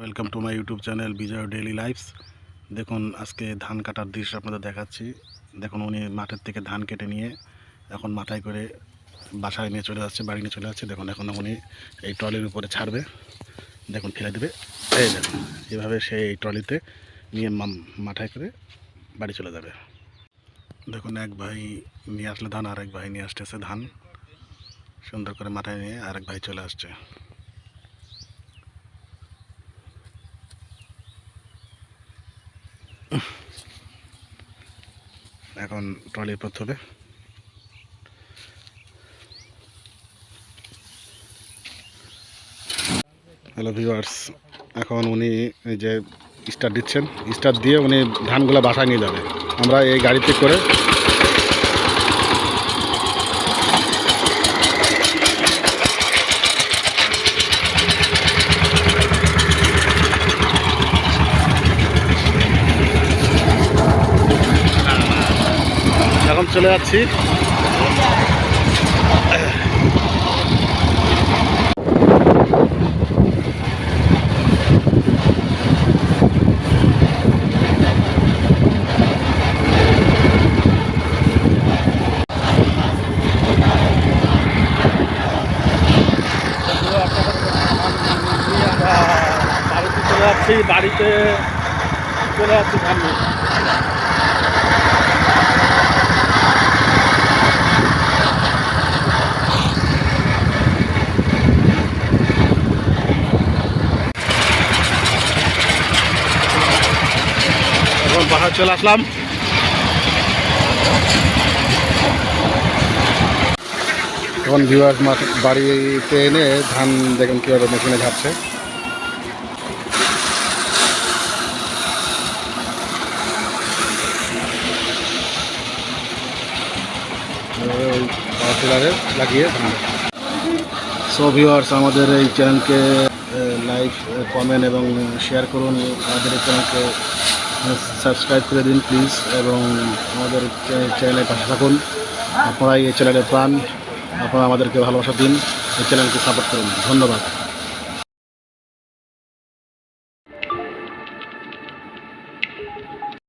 Welcome to my YouTube channel Bijoy daily lifes. দেখুন আজকে ধান কাটার দৃশ্য আপনাদের দেখাচ্ছি। দেখুন উনি মাঠের থেকে ধান কেটে নিয়ে এখন মাথায় করে বাসায় নিয়ে চলে যাচ্ছে, বাড়ি নিয়ে চলে যাচ্ছে। দেখুন এখন উনি এই ট্রলির উপরে ছাড়বে, দেখুন ফেলে দেবে। এই দেখুন এভাবে সে এই ট্রলিতে নিয়ে মাথায় করে বাড়ি চলে যাবে। দেখুন এক ভাই নিয়ে আসলে ধান, আর এক ভাই নিয়ে আসতেছে ধান, সুন্দর করে মাথায় নিয়ে আরেক ভাই চলে আসছে। এখন ট্রলির পথ হবে। হ্যালো ভিউয়ার্স, এখন উনি এই যে স্টার্ট দিচ্ছেন, স্টার্ট দিয়ে উনি ধানগুলো বাসায় নিয়ে যাবে। আমরা এই গাড়িতে করে এখন চলে যাচ্ছি। বাড়িতে চলে যাচ্ছি ধান নিয়ে। এখন বাসায় চলে আসলাম। এখন ভিউয়ার্স বাড়িতে এনে ধান দেখুন কীভাবে মেশিনে ঝাড়ছে। লাগিয়ে সো ভিউয়ার্স, আমাদের এই চ্যানেলকে লাইক, কমেন্ট এবং শেয়ার করুন। আমাদের এই চ্যানেলকে সাবস্ক্রাইব করে দিন প্লিজ, এবং আমাদের চ্যানেলের পাশে থাকুন। আপনারা এই চ্যানেলের প্রাণ, আপনারা আমাদেরকে ভালোবাসা দিন, এই চ্যানেলকে সাপোর্ট করুন। ধন্যবাদ।